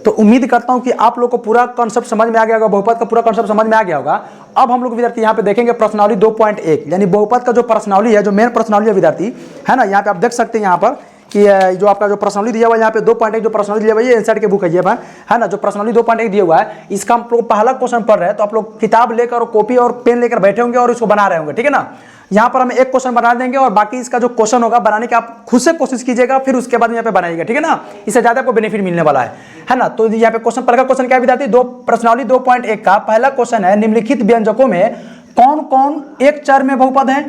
तो उम्मीद करता हूं कि आप लोग को पूरा कॉन्सेप्ट समझ में आ गया होगा, बहुपद का पूरा कॉन्सेप्ट समझ में आ गया होगा। अब हम लोग विद्यार्थी यहाँ पे देखेंगे प्रश्नावली 2.1 यानी बहुपद का जो प्रश्नावली है, जो मेन प्रश्नावली है विद्यार्थी, है ना। यहाँ पे आप देख सकते हैं यहाँ पर कि जो आपका जो प्रश्नावली दिया हुआ है यहाँ पे 2.1 जो प्रश्नावली दिया हुआ है, ये एनसीईआरटी के बुक है ये है ना। जो प्रश्नावली 2.1 दिया हुआ है, इसका हम लोग पहला क्वेश्चन पढ़ रहे हैं, तो आप लोग किताब लेकर और कॉपी और पेन लेकर बैठे होंगे और इसको बना रहे होंगे, ठीक है ना। यहाँ पर हम एक क्वेश्चन बना देंगे और बाकी इसका जो क्वेश्चन होगा बनाने की आप खुद से कोशिश कीजिएगा, फिर उसके बाद यहाँ पे बनाइएगा, ठीक है ना। इससे ज्यादा आपको बेनिफिट मिलने वाला है ना। तो यहाँ पे क्वेश्चन, पहला क्वेश्चन क्या है विद्यार्थी, प्रश्नावली 2.1 का पहला क्वेश्चन है, निम्नलिखित व्यंजकों में कौन कौन एक चर में बहुपद है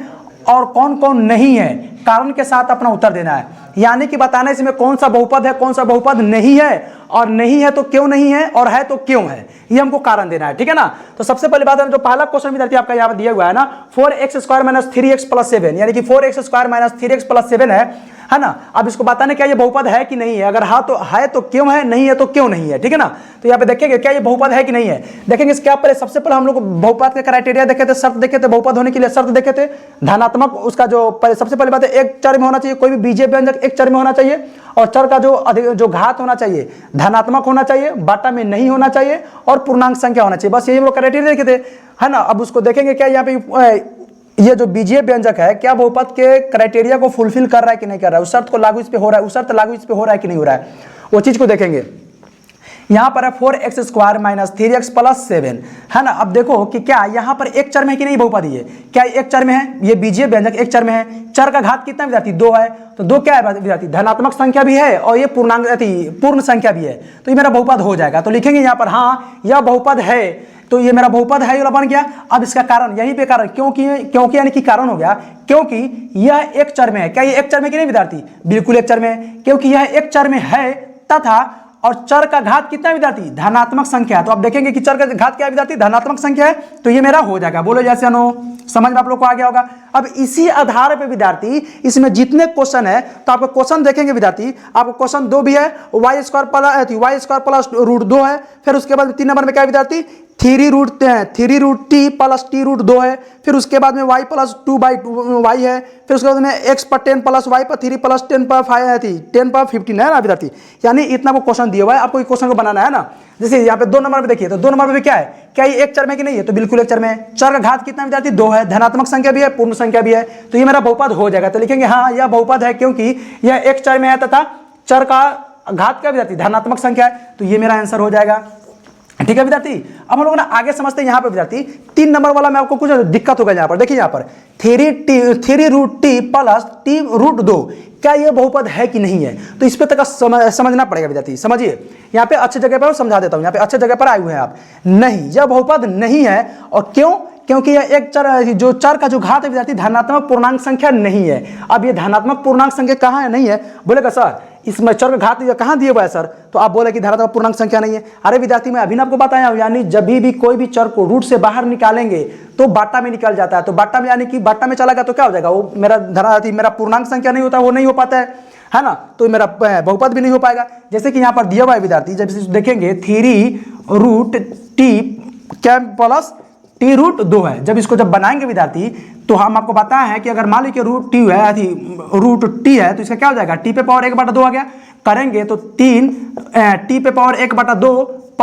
और कौन कौन नहीं है, कारण के साथ अपना उत्तर देना है। यानी कि बताना इसमें कौन सा बहुपद है, कौन सा बहुपद नहीं है, और नहीं है तो क्यों नहीं है, और है तो क्यों है, ये हमको कारण देना है, ठीक है ना। तो सबसे पहली बात है, जो पहला क्वेश्चन विद्यार्थी आपका यहाँ पर दिया हुआ है ना, 4x² - 3x + 7 यानी कि 4x² - 3x + 7 है ना। अब इसको बताने क्या ये बहुपद है कि नहीं है, अगर हाँ तो है तो क्यों है, नहीं है तो क्यों नहीं है, ठीक है ना। तो यहाँ पे देखेंगे क्या ये बहुपद है कि नहीं है। देखेंगे इसके पहले, सबसे पहले हम लोग बहुपद के क्राइटेरिया देखे थे, शर्त देखे थे, बहुपद होने के लिए शर्त देखे थे। धनात्मक उसका जो सबसे पहली बात है, एक चर में होना चाहिए, कोई भी बीजीय व्यंजक एक चर में होना चाहिए, और चर का जो घात होना चाहिए धनात्मक होना चाहिए, बाटा में नहीं होना चाहिए, और पूर्णांक संख्या होना चाहिए। बस यही हम लोग क्राइटेरिया देखे थे, है ना। अब उसको देखेंगे क्या यहाँ पे ये जो बीजीय व्यंजक है क्या बहुपद के क्राइटेरिया को फुलफिल कर रहा है कि नहीं कर रहा है, उस शर्त को लागू इस पे हो रहा है, उस शर्त लागू इस पे हो रहा है कि नहीं हो रहा है, वो चीज को देखेंगे। यहाँ पर है 4x² - 3x + 7, है ना। अब देखो कि क्या यहाँ पर एक चर में है कि नहीं बहुपद, ये क्या एक चर में है, ये बीजीय व्यंजक एक चर में है। चर का घात कितना विद्यार्थी 2 है, तो 2 क्या है विद्यार्थी, धनात्मक संख्या भी है और ये पूर्ण संख्या भी है, तो ये मेरा बहुपद हो जाएगा। तो लिखेंगे यहाँ पर हाँ यह बहुपद है, तो ये मेरा बहुपद है, ये बन गया। अब इसका कारण यहीं पे कारण, क्योंकि यानी कि कारण हो गया क्योंकि यह एक चर में है। क्या ये एक चर में कि नहीं विद्यार्थी, बिल्कुल एक चर में है, क्योंकि यह एक चर में है तथा और चर का घात कितना विद्यार्थी, धनात्मक संख्या। तो अब देखेंगे कि चर का घात क्या है विद्यार्थी, धनात्मक संख्या है, तो ये मेरा हो जाएगा। बोलो जैसे अनो, समझ में आप लोग को आ गया होगा। अब इसी आधार पे विद्यार्थी इसमें जितने क्वेश्चन है, तो आपको क्वेश्चन देखेंगे विद्यार्थी, आपको क्वेश्चन 2 भी है, y² + √2 है। फिर उसके बाद 3 नंबर में क्या है विद्यार्थी, 3√t + t√2 है। फिर उसके बाद में y + 2/y है। फिर उसके बाद में x पर 10 + y पर 3 + 10 पर 5 10 पर 15 है ना विद्यार्थी। यानी इतना को क्वेश्चन दिया हुआ है, आपको क्वेश्चन को बनाना है ना। जैसे यहाँ पे 2 नंबर में देखिए, तो 2 नंबर में क्या है, क्या ये एक चर में कि नहीं है, तो बिल्कुल एक चर में है। चर का घात कितना विद्यार्थी 2 है, धनात्मक संख्या भी है, पूर्ण संख्या भी है, तो ये मेरा बहुपद हो जाएगा। तो लिखेंगे हाँ यह बहुपद है क्योंकि यह एक चर में है तथा चर का घात क्या विद्यार्थी, धनात्मक संख्या है, तो ये मेरा आंसर हो जाएगा। ठीक है विद्यार्थी। अब हम लोग ना आगे समझते हैं यहाँ पे विद्यार्थी 3 नंबर वाला में आपको कुछ दिक्कत होगा। यहाँ पर देखिए, यहाँ पर 3√t + t√2 क्या ये बहुपद है कि नहीं है, तो इस पे तक समझना पड़ेगा विद्यार्थी। समझिए, यहाँ पे अच्छे जगह पर समझा देता हूँ, यहाँ पे अच्छे जगह पर आए हुए हैं आप। नहीं, यह बहुपद नहीं है। और क्यों, क्योंकि यह एक चर, जो चर का जो घात है विद्यार्थी धनात्मक पूर्णांक संख्या नहीं है। अब ये धनात्मक पूर्णांक संख्या कहाँ है, नहीं है, बोलेगा सर इसमें चर का घात कहाँ दिया हुआ है सर, तो आप बोले कि धनात्मक पूर्णांक संख्या नहीं है। अरे विद्यार्थी मैं अभी ना आपको बताया, यानी जब भी कोई भी चर को रूट से बाहर निकालेंगे तो बाटा में निकल जाता है। तो बाटा में यानी कि बाटा में चला गया तो क्या हो जाएगा, वो मेरा पूर्णांक संख्या नहीं होता, वो नहीं हो पाता है ना, तो मेरा बहुपद भी नहीं हो पाएगा। जैसे कि यहाँ पर दिया हुआ है विद्यार्थी, जब देखेंगे 3√t क्या + t√2 है। जब इसको जब बनाएंगे विद्यार्थी, तो हम आपको बताया है कि अगर मान लीजिए √t है, √t है, तो इसका क्या हो जाएगा, t पे पावर 1/2 आ गया। करेंगे तो 3 t पे पावर 1/2 +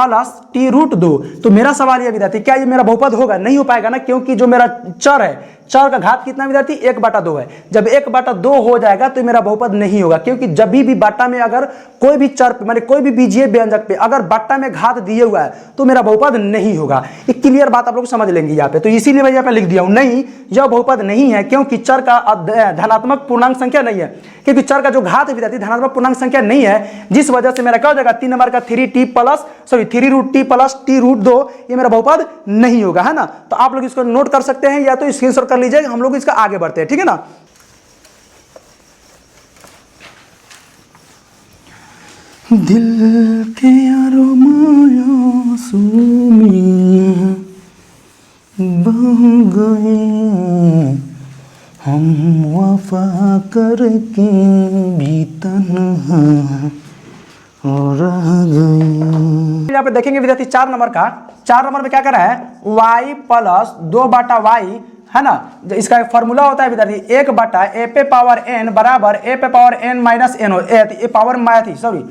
t√2। तो मेरा सवाल यह विद्यार्थी, क्या ये मेरा बहुपद होगा, नहीं हो पाएगा ना, क्योंकि जो मेरा चर है, चर का घात कितना विद्यार्थी 1/2 है। जब 1/2 हो जाएगा तो मेरा बहुपद नहीं होगा, क्योंकि जब भी बाटा में अगर कोई भी चर माने कोई भी बीजीय व्यंजक पे अगर बाटा में घात दिए हुआ है तो मेरा बहुपद नहीं होगा। एक क्लियर बात आप लोग समझ लेंगे यहाँ पे। तो इसीलिए मैं यहाँ पे लिख दिया हूँ, नहीं यह बहुपद नहीं है, क्योंकि चर का धनात्मक पूर्णांक संख्या नहीं है, क्योंकि चर का जो घात है विद्यार्थी धनात्मक पूर्णांक संख्या नहीं है, जिस वजह से मेरा क्या हो जाएगा 3 नंबर का 3√t + t√2 ये मेरा बहुपद नहीं होगा, है ना। तो आप लोग इसको नोट कर सकते हैं या तो स्क्रीनशॉट कर लीजिए, हम लोग इसका आगे बढ़ते हैं, ठीक है ना। दिल के अरमाया सुमी बह गए हम वफा करके भी तन्हा और रह गए। यहाँ पे देखेंगे विद्यार्थी 4 नंबर का, 4 नंबर में क्या कर रहा है, y + 2/y है ना। इसका एक फॉर्मूला होता है विद्यार्थी, 1/a पे पावर n बराबर a पे पावर n - n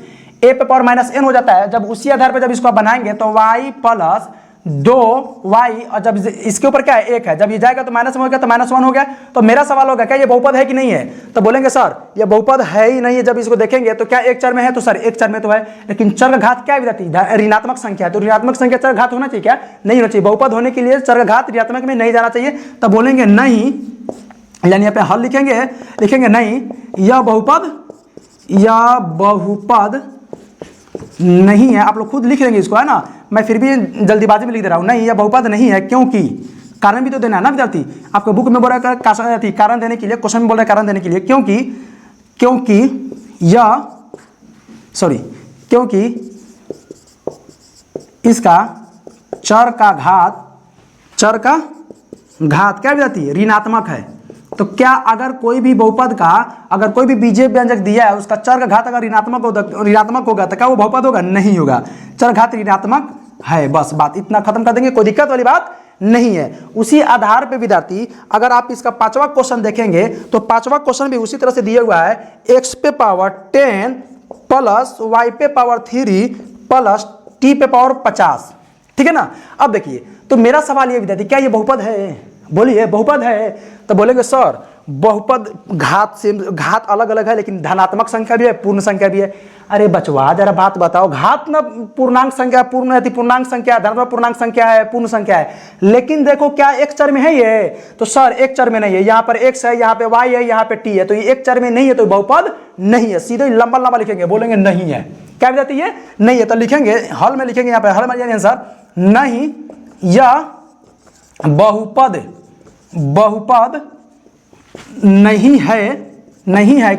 ए पे पावर माइनस एन हो जाता है। जब उसी आधार पर जब इसको आप बनाएंगे तो y प्लस 2y, और जब इसके ऊपर क्या है 1 है, जब ये जाएगा तो माइनस में हो गया तो -1 हो गया। तो मेरा सवाल होगा क्या ये बहुपद है कि नहीं है, तो बोलेंगे सर ये बहुपद है ही नहीं है। जब इसको देखेंगे तो क्या एक चर में है, तो सर एक चर में तो है, लेकिन चर का घात क्या विद्यार्थी ऋणात्मक संख्या है, तो ऋणात्मक संख्या चर घात होना चाहिए क्या, नहीं होना चाहिए। बहुपद होने के लिए चर का घात ऋणात्मक में नहीं जाना चाहिए। तब बोलेंगे नहीं, यानी यहाँ पे हल लिखेंगे नहीं, यह बहुपद नहीं है। आप लोग खुद लिख लेंगे इसको, है ना, मैं फिर भी जल्दीबाजी में लिख दे रहा हूं, नहीं यह बहुपद नहीं है क्योंकि, कारण भी तो देना है ना विद्यार्थी, आपको बुक में बोल रहा है कारण देने के लिए, क्वेश्चन में बोल रहा है कारण देने के लिए, क्योंकि इसका चर का घात क्या विद्यार्थी ऋणात्मक है। तो क्या अगर कोई भी बहुपद का अगर कोई भी बीजीय व्यंजक दिया है उसका चर का घात अगर ऋणात्मक होगा तो क्या वो बहुपद होगा, नहीं होगा, चर घात ऋणात्मक है। बस बात इतना खत्म कर देंगे, कोई दिक्कत वाली बात नहीं है। उसी आधार पे विद्यार्थी अगर आप इसका 5वां क्वेश्चन देखेंगे तो 5वां क्वेश्चन भी उसी तरह से दिया हुआ है, x पे पावर 10 प्लस y पे पावर 3 प्लस t पे पावर 50, ठीक है ना। अब देखिए, तो मेरा सवाल ये विद्यार्थी क्या ये बहुपद है, बोलिए बहुपद है। तो बोलेंगे सर बहुपद घात अलग अलग है, लेकिन धनात्मक संख्या भी है, पूर्ण संख्या भी है। अरे बचवा जरा बात बताओ, घात ना पूर्णांक संख्या, पूर्णांक संख्या, धनात्मक पूर्णांक संख्या है, पूर्ण संख्या है, लेकिन देखो क्या एक चर में है ये, तो सर एक चर में नहीं है। यहाँ पर x है, यहाँ पे y है, यहाँ पे t है, तो ये एक चर में नहीं है, तो बहुपद नहीं है। सीधे लंबा लिखेंगे, बोलेंगे नहीं है, क्या विद्यार्थी ये नहीं है। तो लिखेंगे हल में, लिखेंगे यहाँ पे हल में आंसर नहीं, यह बहुपद नहीं है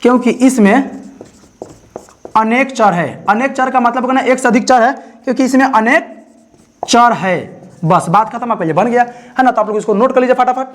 क्योंकि इसमें अनेक चर है। अनेक चर का मतलब होगा एक से अधिक चर है, क्योंकि इसमें अनेक चर है। बस बात खत्म, आपका ये बन गया है ना। तो आप लोग इसको नोट कर लीजिए फटाफट।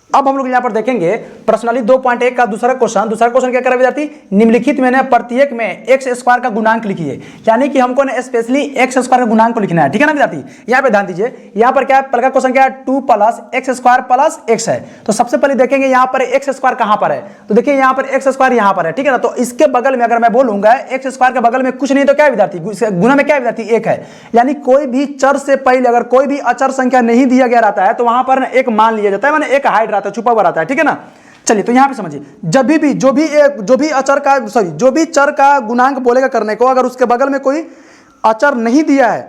अब हम लोग यहाँ पर देखेंगे प्रश्नावली 2.1 का दूसरा क्वेश्चन क्या करें विद्यार्थी, निम्नलिखित में ना प्रत्येक में एक्स स्क्वायर का गुणांक लिखिए। यानी कि हमको ना स्पेशली एक्स स्क्वायर का गुणांक को लिखना है, ठीक है ना विद्यार्थी। यहाँ पे ध्यान दीजिए, यहाँ पर क्या है, पहला क्वेश्चन क्या है 2 plus x square plus x है। तो सबसे पहले देखेंगे यहाँ पर एक्स स्क्वायर कहाँ पर है, तो देखिए यहाँ पर एक्स स्क्वायर यहाँ पर है, ठीक है ना। तो इसके बगल में अगर मैं बोलूंगा एक्स स्क्वायर के बगल में कुछ नहीं तो क्या है विद्यार्थी, गुना में क्या है विद्यार्थी एक है। यानी कोई भी चर से पहले अगर कोई भी अचर संख्या नहीं दिया गया रहता है तो वहां पर एक मान लिया जाता है, माने एक हाइड रहता है, छुपा हुआ रहता है, ठीक है ना। चलिए तो यहां पे समझिए, जब भी जो भी चर का गुणांक बोलेगा करने को, अगर उसके बगल में कोई अचर नहीं दिया है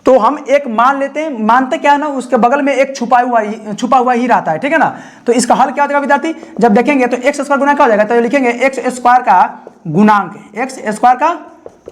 तो हम एक मान लेते हैं। मानते क्या है ना, उसके बगल में एक छुपा हुआ ही रहता है, ठीक है ना। तो इसका हल क्या हो जाएगा विद्यार्थी, जब देखेंगे तो एक्स स्क्वायर गुणांक क्या हो जाएगा, तो लिखेंगे एक्स स्क्वायर का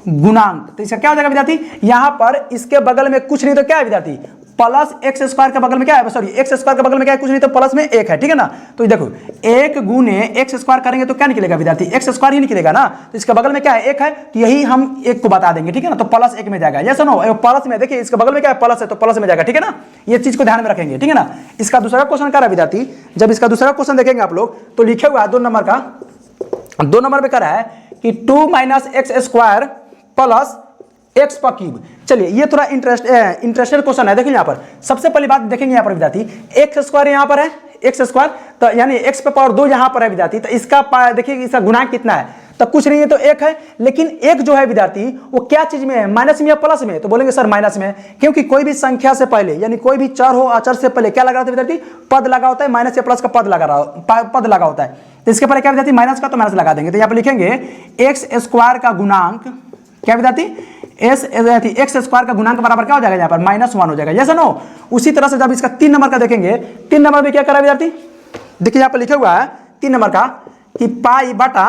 गुणांक। तो इसका क्या हो जाएगा विद्यार्थी, यहां पर इसके बगल में कुछ नहीं तो क्या है विद्यार्थी प्लस एक्स स्क्वायर के बगल में क्या है, सॉरी एक्स स्क्वायर के बगल में क्या है, कुछ नहीं तो प्लस में एक है, ठीक है ना। तो देखो एक गुने एक्स स्क्वायर करेंगे तो क्या निकलेगा विद्यार्थी, एक्स स्क्वायर ही निकलेगा ना। तो इसके बगल में क्या है एक है, तो यही हम एक को बता देंगे, ठीक है ना। तो प्लस एक में जाएगा, ये सुनो प्लस में, देखिए इसके बगल में क्या है प्लस है तो प्लस में जाएगा, ठीक है ना। ये चीज को ध्यान में रखेंगे, ठीक है ना। इसका दूसरा क्वेश्चन क्या है विद्यार्थी, जब इसका दूसरा क्वेश्चन देखेंगे आप लोग तो लिखे हुआ है 2 नंबर में क्या है कि 2 minus x square plus x पर क्यूब। चलिए ये थोड़ा इंटरेस्टेड क्वेश्चन है। देखिए यहाँ पर सबसे पहली बात देखेंगे यहाँ पर विद्यार्थी, एक्स स्क्वायर यहाँ पर है, एक्स स्क्वायर तो यानी एक्स पे पावर 2 यहाँ पर है विद्यार्थी। तो इसका देखिए इसका गुणांक कितना है, तो कुछ नहीं है तो एक है, लेकिन एक जो है विद्यार्थी वो क्या चीज में है, माइनस में या प्लस में। तो बोलेंगे सर माइनस में, क्योंकि कोई भी संख्या से पहले यानी कोई भी चर हो अचर से पहले क्या लगा होता है विद्यार्थी, पद लगा होता है, माइनस या प्लस का पद लगा होता है। तो इसके पहले क्या विद्यार्थी माइनस का, तो माइनस लगा देंगे। तो यहाँ पर लिखेंगे एक्स स्क्वायर का गुणांक क्या विद्यार्थी, एक्स स्क्वायर का गुणांक बराबर क्या हो जाएगा, यहाँ पर -1 हो जाएगा, यस नो। उसी तरह से जब इसका 3 नंबर का देखेंगे, 3 नंबर में क्या करा विद्यार्थी, देखिए यहाँ पर लिखा हुआ है 3 नंबर का कि पाई बटा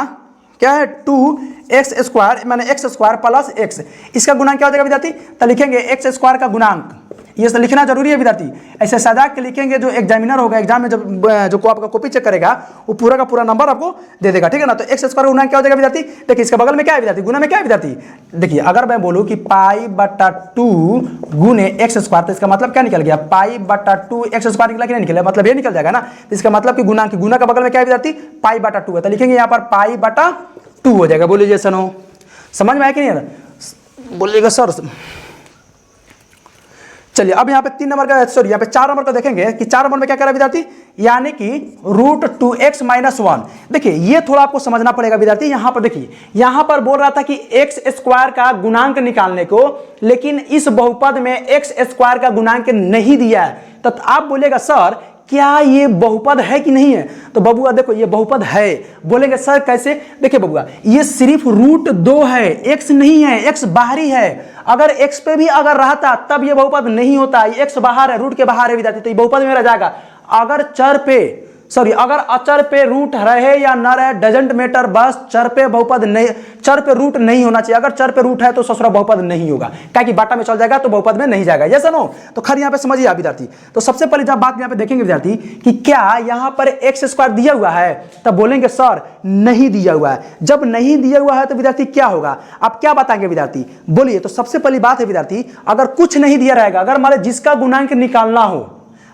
क्या है 2x स्क्वायर माने एक्स स्क्वायर प्लस एक्स। इसका गुणांक क्या हो जाएगा विद्यार्थी, तो लिखेंगे एक्स स्क्वायर का गुणांक, ये सब लिखना जरूरी है विद्यार्थी। ऐसे सजा के लिखेंगे, जो एग्जामिनर होगा एग्जाम में जो को आपका कॉपी चेक करेगा वो पूरा का पूरा नंबर आपको दे देगा, ठीक है ना। तो एक्स स्क्वायर गुना क्या हो जाएगा विद्यार्थी, देखिए इसके बगल में क्या है विद्यार्थी, गुना में क्या है विद्यार्थी। देखिए अगर मैं बोलूं कि पाई बटा 2 गुने एक्स स्क्वायर, तो इसका मतलब क्या निकल गया, पाई बटा 2 एक्स स्क्वायर निकला कि नहीं निकला, मतलब ये निकल जाएगा ना। तो इसका मतलब कि गुना का बगल में क्या है विद्यार्थी, पाई बटा 2 है। तो लिखेंगे यहाँ पर पाई बटा 2 हो जाएगा। बोलिए सनो, समझ में आया कि नहीं, बोलिएगा सर। चलिए अब यहाँ पे 3 नंबर का सॉरी यहाँ पे 4 नंबर का देखेंगे कि 4 नंबर में क्या कह रहा है विद्यार्थी, यानी कि √2x - 1। देखिए ये थोड़ा आपको समझना पड़ेगा विद्यार्थी। यहाँ पर देखिए, यहाँ पर बोल रहा था कि x स्क्वायर का गुणांक निकालने को, लेकिन इस बहुपद में x स्क्वायर का गुणांक नहीं दिया है। तो आप बोलेगा सर क्या ये बहुपद है कि नहीं है? तो बबुआ देखो ये बहुपद है। बोलेंगे सर कैसे? देखिए बबुआ ये सिर्फ √2 है, x नहीं है, x बाहरी है। अगर x पे भी अगर रहता तब ये बहुपद नहीं होता। ये x बाहर है, रूट के बाहर है विद्यार्थी, तो ये बहुपद में रह जाएगा। अगर चर पे अगर अचर पे रूट रहे या न रहे डजंट मैटर, बस चर पे बहुपद नहीं, चर पे रूट नहीं होना चाहिए। अगर चर पे रूट है तो ससुरा बहुपद नहीं होगा, क्या कि बाटा में चल जाएगा तो बहुपद में नहीं जाएगा। ये सुनो तो खैर यहाँ पे समझिए आप विद्यार्थी। तो सबसे पहले जब बात यहाँ पे देखेंगे विद्यार्थी कि क्या यहाँ पर x स्क्वायर दिया हुआ है, तब बोलेंगे सर नहीं दिया हुआ है। जब नहीं दिया हुआ है तो विद्यार्थी क्या होगा, आप क्या बताएंगे विद्यार्थी, बोलिए। तो सबसे पहली बात है विद्यार्थी, अगर कुछ नहीं दिया रहेगा, अगर मान जिसका गुणांक निकालना हो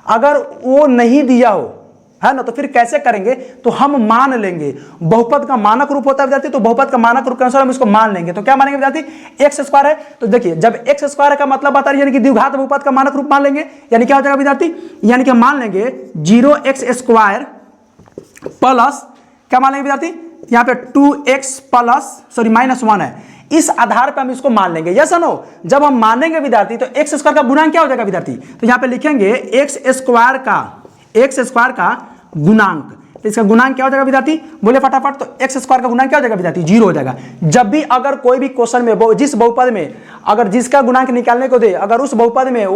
अगर वो नहीं दिया हो, है ना, तो फिर कैसे करेंगे? तो हम मान लेंगे बहुपद का मानक रूप होता है विद्यार्थी, तो बहुपद का मानक रूप के अनुसार हम इसको मान लेंगे। तो क्या मानेंगे विद्यार्थी, x स्क्वायर है। तो देखिए जब x स्क्वायर का मतलब बता रही है, यानी कि द्विघात बहुपद का मानक रूप मान लेंगे, यानी क्या हो जाएगा विद्यार्थी, यानी कि हम मान लेंगे 0x स्क्वायर प्लस क्या मान लेंगे विद्यार्थी, यहाँ पे 2x प्लस -1 है। इस आधार पर हम इसको मान लेंगे। यस नो, जब हम मानेंगे विद्यार्थी तो x स्क्वायर का गुणांक क्या हो जाएगा विद्यार्थी, तो यहाँ पे लिखेंगे x स्क्वायर का गुणांक। तो इसका गुणांक क्या हो जाएगा विद्यार्थी, बोले फटाफट। तो x स्क्वायर का गुणांक क्या हो जाएगा विद्यार्थी, 0 हो जाएगा। जब भी अगर कोई भी क्वेश्चन में जिस बहुपद में अगर जिसका गुणांक निकालने को दे, अगर उस बहुपद में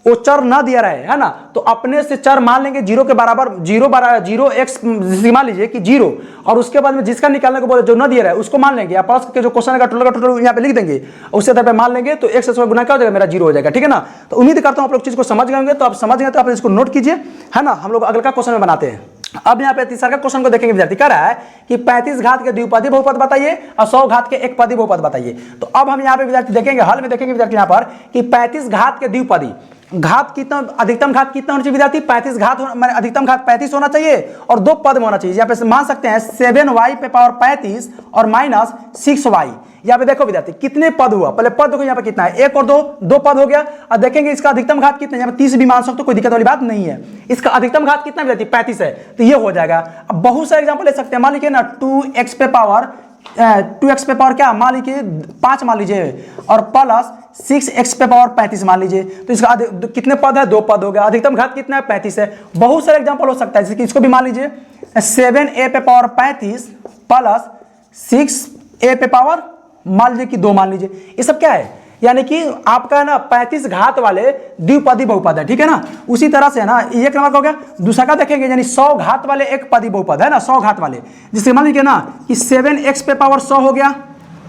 वो चर ना दिया रहे, है ना, तो अपने से चर मान लेंगे 0 के बराबर, 0x मान लीजिए कि 0, और उसके बाद में जिसका निकालने को बोले जो ना दिया रहा है उसको मान लेंगे, या प्लस के जो क्वेश्चन का टोटल यहाँ पे लिख देंगे, उससे तरह पे मान लेंगे, तो x स्क्वायर गुना क्या हो जाएगा मेरा 0 हो जाएगा। ठीक है ना। तो उम्मीद करता हूँ आप लोग चीज को समझ गए होंगे। तो आप समझ गए तो आप इसको नोट कीजिए, है ना। हम लोग अगले का क्वेश्चन में बनाते हैं। अब यहाँ पे तीसरा का क्वेश्चन को देखेंगे विद्यार्थी, कह रहा है कि 35 घात के द्विपदी बहुपद बताइए और 100 घात के एकपदी बहुपद बताइए। तो अब हम यहाँ पे विद्यार्थी देखेंगे, हल में देखेंगे विद्यार्थी यहाँ पर कि 35 घात के द्विपदी घात कितना, अधिकतम घात कितना होना चाहिए विद्यार्थी, 35 घात माने अधिकतम घात 35 होना चाहिए और 2 पद में होना चाहिए। यहाँ पे मान सकते हैं 7y पे पावर 35 और -6y। यहाँ पे देखो विद्यार्थी कितने पद हुआ, पहले पद देखो यहाँ पे कितना है, 1 और 2 पद हो गया। और देखेंगे इसका अधिकतम घात कितना है, यहाँ पे 30 भी मान सकते हो, कोई दिक्कत वाली बात नहीं है। इसका अधिकतम घात कितना विद्यार्थी 35 है, तो ये हो जाएगा। अब बहुत सारे एग्जाम्पल ले सकते हैं, मान लीजिए ना 2x पे पावर क्या मान लीजिए 5 मान लीजिए, और प्लस 6x पे पावर 35 मान लीजिए। तो इसका कितने पद है, 2 पद हो गया। अधिकतम घात कितना है, 35 है। बहुत सारे एग्जांपल हो सकता है, जैसे कि इसको भी मान लीजिए 7a पे पावर 35 प्लस 6a पे पावर मान लीजिए कि 2 मान लीजिए। ये सब क्या है, यानी कि आपका ना 35 घात वाले द्विपदी बहुपद है। ठीक है ना। उसी तरह से है ना, एक नंबर का हो गया। दूसरा का देखेंगे यानी 100 घात वाले एक पदी बहुपद है ना, 100 घात वाले, जिससे मान लीजिए ना कि 7x पे पावर 100 हो गया,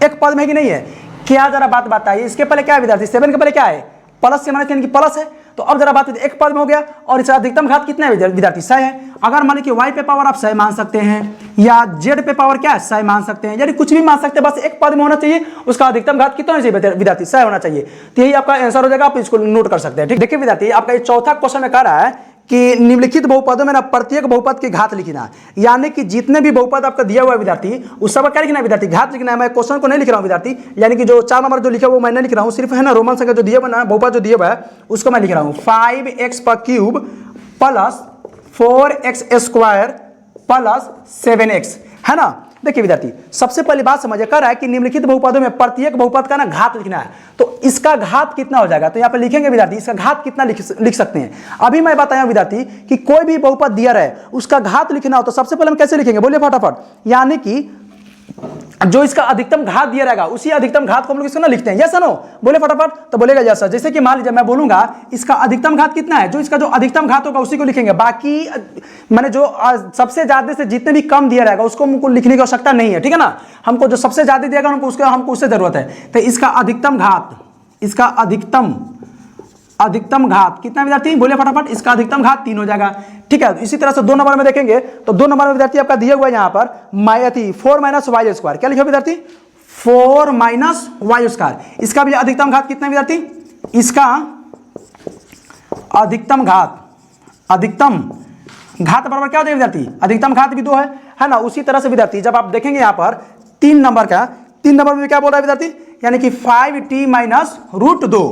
एक पद में कि नहीं है, क्या जरा बात बताइए। इसके पहले क्या है विद्यार्थी, 7 के पहले क्या है, प्लस से माने कि प्लस है। तो अब जरा बात एक पद में हो गया, और इसका अधिकतम घात कितना है विद्यार्थी, 100 है। अगर मान लीजिए y पे पावर आप 100 मान सकते हैं, या z पे पावर क्या है 100 मान सकते हैं, यानी कुछ भी मान सकते हैं, बस एक पद में होना चाहिए। उसका अधिकतम घात कितना होना चाहिए विद्यार्थी, 100 होना चाहिए। तो यही आपका आंसर हो जाएगा, आप इसको नोट कर सकते हैं। ठीक, देखिए विद्यार्थी आपका ये चौथा क्वेश्चन में कह रहा है कि निम्नलिखित बहुपदों में ना प्रत्येक बहुपद की घात लिखना, यानी कि जितने भी बहुपद आपका दिया हुआ है विद्यार्थी उस सब का क्या लिखना है विद्यार्थी, घात लिखना है। मैं क्वेश्चन को नहीं लिख रहा हूं विद्यार्थी, यानी कि जो 4 नंबर जो लिखा हुआ वो मैं नहीं लिख रहा हूं, सिर्फ है ना रोमन संख्या जो दिया हुआ ना बहुपद जो दिया हुआ है उसको मैं लिख रहा हूं। 5x³ plus 4x square plus 7x, है ना। देखिए विद्यार्थी सबसे पहली बात समझिए, कह रहा है कि निम्नलिखित बहुपदों में प्रत्येक बहुपद का ना घात लिखना है। तो इसका घात कितना हो जाएगा, तो यहाँ पे लिखेंगे विद्यार्थी इसका घात कितना लिख सकते हैं। अभी मैं बताया विद्यार्थी कि कोई भी बहुपद दिया रहे उसका घात लिखना हो तो सबसे पहले हम कैसे लिखेंगे, बोलिए फटाफट। यानी कि जो इसका अधिकतम घात दिया रहेगा उसी अधिकतम घात को हम लोग इसको ना लिखते हैं। यस नो, बोले फटाफट। तो बोलेगा यस सर। जैसे कि मान लीजिए मैं बोलूंगा इसका अधिकतम घात कितना है, जो इसका जो अधिकतम घात होगा उसी को लिखेंगे। बाकी मैंने जो सबसे ज्यादा से जितने भी कम दिया रहेगा उसको हमको लिखने की आवश्यकता नहीं है। ठीक है ना। हमको जो सबसे ज्यादा दिएगा हमको उससे जरूरत है। तो इसका अधिकतम घात कितना विद्यार्थी, बोले फटाफट। इसका अधिकतम घात 3 हो जाएगा। ठीक है। इसी तरह से 2 नंबर में देखेंगे तो 2 नंबर में विद्यार्थी आपका दिया हुआ है यहाँ पर 4 - y स्क्वायर। क्या लिखा विद्यार्थी, 4 - y स्क्वायर। इसका भी अधिकतम घात कितना विद्यार्थी, इसका अधिकतम घात बराबर क्या हो जाएगा विद्यार्थी, अधिकतम घात भी 2 है ना। उसी तरह से विद्यार्थी जब आप देखेंगे यहाँ पर 3 नंबर में क्या बोल रहा है विद्यार्थी, यानी कि 5t - √2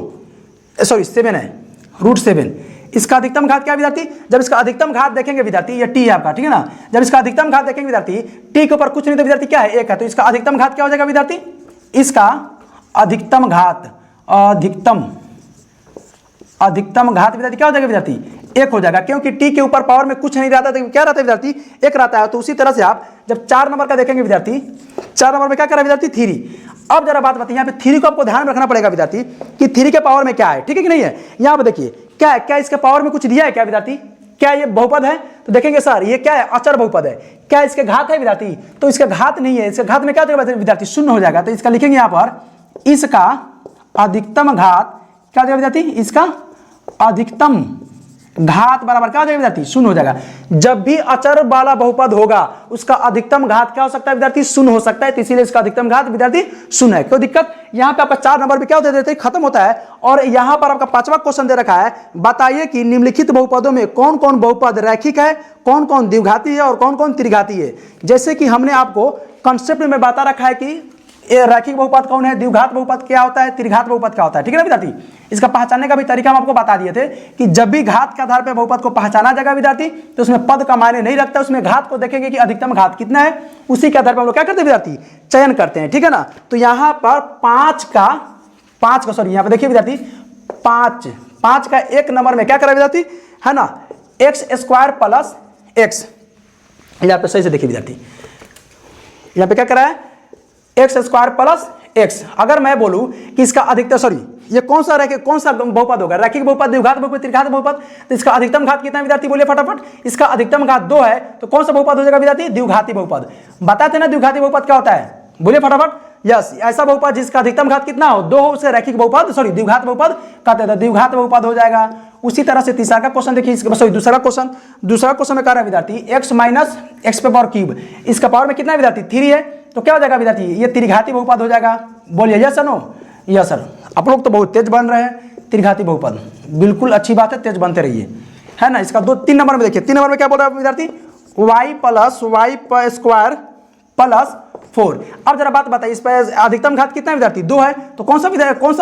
सॉरी 7 है, √7। इसका अधिकतम घात क्या है विद्यार्थी? जब इसका अधिकतम घात देखेंगे विद्यार्थी, ये टी है आपका, ठीक है ना, जब इसका अधिकतम घात देखेंगे विद्यार्थी, टी के ऊपर कुछ नहीं तो विद्यार्थी क्या है, 1 है, तो इसका अधिकतम घात क्या हो जाएगा विद्यार्थी? इसका अधिकतम घात अधिकतम घात विद्यार्थी क्या हो जाएगा विद्यार्थी? 1 हो जाएगा, क्योंकि टी के ऊपर पावर में कुछ नहीं रहता तो क्या रहता है विद्यार्थी? 1 रहता है। तो उसी तरह से आप जब 4 नंबर का देखेंगे विद्यार्थी, 4 नंबर में क्या करा विद्यार्थी? 3। अब जरा बात बताइए, यहाँ पे 3 को आपको ध्यान में रखना पड़ेगा विद्यार्थी कि 3 के पावर में क्या है, ठीक है कि नहीं है? यहाँ पे देखिए क्या है, क्या इसके पावर में कुछ दिया है क्या विद्यार्थी? क्या ये बहुपद है? तो देखेंगे सर ये क्या है? अचर बहुपद है। क्या इसके घात है विद्यार्थी? तो इसका घात नहीं है, इसके घात में क्या हो जाएगा विद्यार्थी? 0 हो जाएगा। तो इसका लिखेंगे यहाँ पर, इसका अधिकतम घात क्या हो जाएगा विद्यार्थी? इसका अधिकतम घात बराबर क्या हो जाएगा विद्यार्थी? 0 हो जाएगा। जब भी अचर वाला बहुपद होगा उसका अधिकतम घात क्या हो सकता है विद्यार्थी? 0 हो सकता है। तो इसीलिए इसका अधिकतम घात विद्यार्थी 0 है। कोई दिक्कत? यहाँ पे आपका 4 नंबर पे क्या होता है खत्म होता है। और यहाँ पर आपका 5वां क्वेश्चन दे रखा है, बताइए कि निम्नलिखित बहुपदों में कौन कौन बहुपद रैखिक है, कौन कौन द्विघाती है और कौन कौन त्रिघाती है। जैसे कि हमने आपको कंसेप्ट में बता रखा है कि ये रैखिक बहुपद कौन है, द्विघात बहुपद क्या होता है, त्रिघात बहुपद क्या होता है, ठीक है ना विद्यार्थी। इसका पहचानने का भी तरीका हम आपको बता दिए थे कि जब भी घात के आधार पर बहुपद को पहचाना जाएगा विद्यार्थी तो उसमें पद का मायने नहीं रखता, उसमें घात को देखेंगे कि अधिकतम घात कितना है, उसी के आधार पर हम लोग क्या करते हैं विद्यार्थी? चयन करते हैं, ठीक है ना। तो यहाँ पर 5 का सॉरी यहाँ पे देखिए विद्यार्थी, 5 का 1 नंबर में क्या करा विद्यार्थी, है ना, x² प्लस x। यहाँ पे सही से देखिए विद्यार्थी, यहाँ पे क्या करा है? x² plus x। अगर मैं बोलूं कि इसका अधिकतम, सॉरी ये कौन सा बहुपद होगा? रैखिक बहुपद, द्विघात बहुपद, त्रिघात बहुपद। तो इसका अधिकतम घात कितना है विद्यार्थी? बोलिए फटाफट। इसका अधिकतम घात 2 है, तो कौन सा बहुपद हो जाएगा विद्यार्थी? द्विघाती बहुपद। बताते ना द्विघाती बहुपद क्या होता है? बोलिए फटाफट। यस, ऐसा बहुपद जिसका अधिकतम घात कितना हो? 2 हो, उसे रैखिक बहुपद, सॉरी द्विघात बहुपद कहते हैं, द्विघात बहुपद हो जाएगा। उसी तरह से तीसरा का क्वेश्चन देखिए, सॉरी दूसरा क्वेश्चन में कह रहा है विद्यार्थी x माइनस x पे पावर क्यूब। इसका पावर में कितना है विद्यार्थी? 3 है, तो क्या हो जाएगा विद्यार्थी? ये त्रिघाती बहुपद हो जाएगा। बोलिए yes sir, no? Yes sir. आप लोग तो बहुत तेज बन रहे हैं। त्रिघाती बहुपद बिल्कुल अच्छी बात है, तेज बनते रहिए, है ना। इसका 3 नंबर में देखिए, 3 नंबर में क्या बोल रहा है विद्यार्थी? y plus y² plus 4। अब जरा बात बताइए, इस पर अधिकतम घात कितना है विद्यार्थी? 2 है, तो कौन सा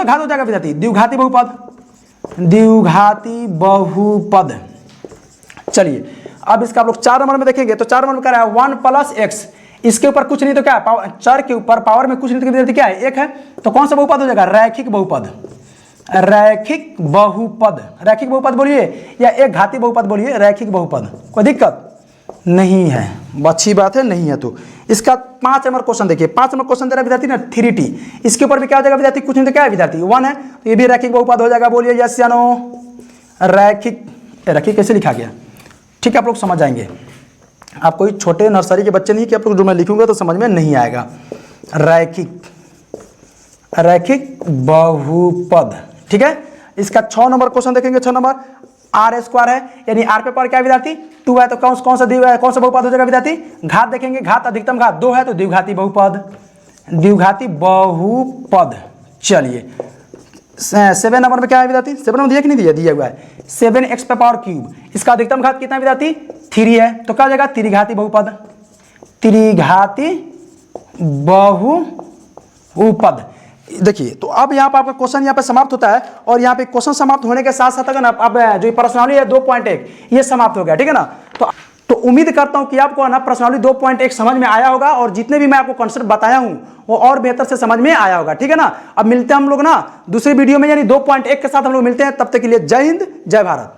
घात हो जाएगा विद्यार्थी? द्विघाती बहुपद, द्विघाती बहुपद। चलिए अब इसका आप लोग 4 नंबर में देखेंगे, तो 4 नंबर में क्या है? 1 प्लस x। इसके ऊपर कुछ नहीं तो क्या है? चर के ऊपर पावर में कुछ नहीं तो विद्यार्थी क्या है? 1 है, तो कौन सा बहुपद हो जाएगा? रैखिक बहुपद। रैखिक बहुपद, रैखिक बहुपद बोलिए या एक घाती बहुपद बोलिए, रैखिक बहुपद। कोई दिक्कत नहीं है, अच्छी बात है, नहीं है। तो इसका 5 नंबर क्वेश्चन देखिए, 5 नंबर क्वेश्चन दे रहा है विद्यार्थी ना 3t। इसके ऊपर भी क्या हो जाएगा विद्यार्थी? कुछ नहीं तो क्या है विद्यार्थी? 1 है, तो ये भी रैखिक बहुपद हो जाएगा। बोलिए यस या नो? रैखिक कैसे लिखा गया? ठीक है, आप लोग समझ जाएंगे। आप कोई छोटे नर्सरी के बच्चे नहीं कि आप लोग जो मैं लिखूंगा तो समझ में नहीं आएगा। रैखिक बहुपद, ठीक है। इसका 6 नंबर क्वेश्चन देखेंगे। 6 नंबर r² है, यानी r पे पावर क्या है विद्यार्थी? 2 है, तो कौन सा बहुपद हो जाएगा विद्यार्थी? घात देखेंगे, घात अधिकतम घात 2 है, तो द्विघाती बहुपद, द्विघाती बहुपद। चलिए 7 नंबर में क्या है विद्यार्थी? 7 नंबर दिया कि नहीं दिया? दिया हुआ है 7x पे पावर क्यूब। इसका अधिकतम घात कितना है विद्यार्थी? 3 है, तो क्या हो जाएगा? त्रिघाती बहुपद, त्रिघाती बहुपद। देखिए, तो अब यहाँ पर आपका क्वेश्चन यहाँ पे समाप्त होता है, और यहाँ पे क्वेश्चन समाप्त होने के साथ साथ अगर ना अब जो प्रश्नावली है 2.1 ये समाप्त हो गया, ठीक है ना। तो उम्मीद करता हूँ कि आपको ना प्रश्नावली 2.1 समझ में आया होगा, और जितने भी मैं आपको कॉन्सेप्ट बताया हूँ वो और बेहतर से समझ में आया होगा, ठीक है ना। अब मिलते हैं हम लोग ना दूसरी वीडियो में, यानी 2.1 के साथ हम लोग मिलते हैं। तब तक के लिए जय हिंद, जय भारत।